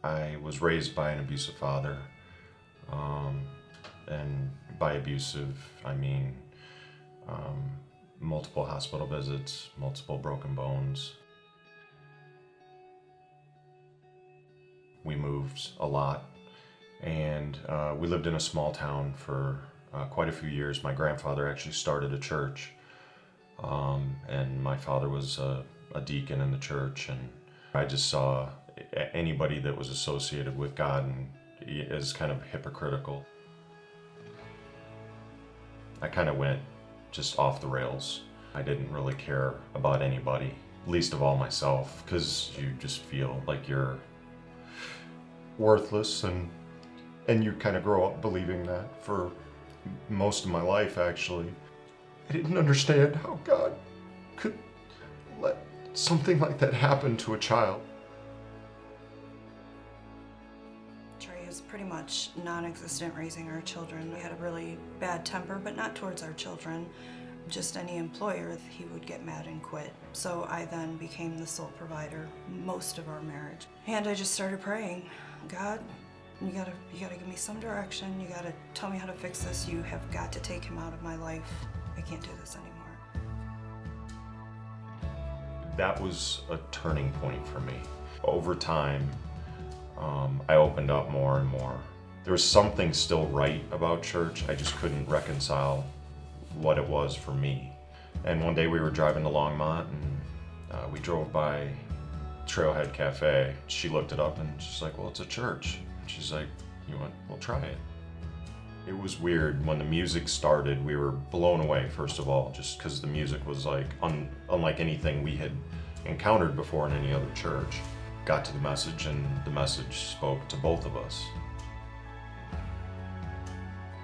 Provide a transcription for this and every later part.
I was raised by an abusive father. And by abusive, I mean multiple hospital visits, multiple broken bones. We moved a lot, and we lived in a small town for quite a few years. My grandfather actually started a church, and my father was a deacon in the church, and I just saw anybody that was associated with God as kind of hypocritical. I kind of went just off the rails. I didn't really care about anybody, least of all myself, because you just feel like you're worthless, and you kind of grow up believing that for most of my life, actually. I didn't understand how God could let something like that happen to a child. Trey is pretty much non-existent raising our children. We had a really bad temper, but not towards our children. Just any employer, he would get mad and quit. So I then became the sole provider most of our marriage. And I just started praying, God, you gotta give me some direction. You gotta tell me how to fix this. You have got to take him out of my life. I can't do this anymore. That was a turning point for me. Over time, I opened up more and more. There was something still right about church. I just couldn't reconcile what it was for me. And one day we were driving to Longmont, and we drove by Trailhead Cafe. She looked it up and she's like, well, it's a church. She's like, you want, we'll try it. It was weird. When the music started, we were blown away, first of all, just because the music was like unlike anything we had encountered before in any other church. Got to the message, and the message spoke to both of us.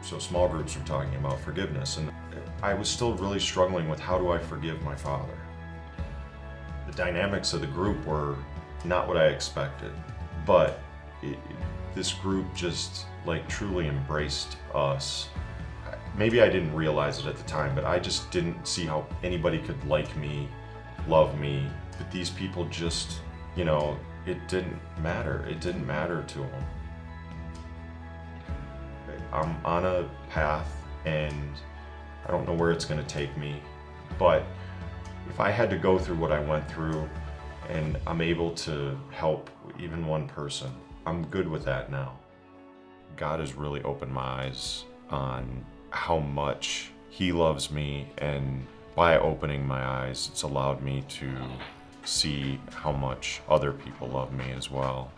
So small groups were talking about forgiveness, and I was still really struggling with how do I forgive my father. The dynamics of the group were not what I expected, but this group just like truly embraced us. Maybe I didn't realize it at the time, but I just didn't see how anybody could like me, love me. But these people just, it didn't matter. It didn't matter to them. I'm on a path, and I don't know where it's going to take me, but if I had to go through what I went through and I'm able to help even one person, I'm good with that now. God has really opened my eyes on how much He loves me, and by opening my eyes, it's allowed me to see how much other people love me as well.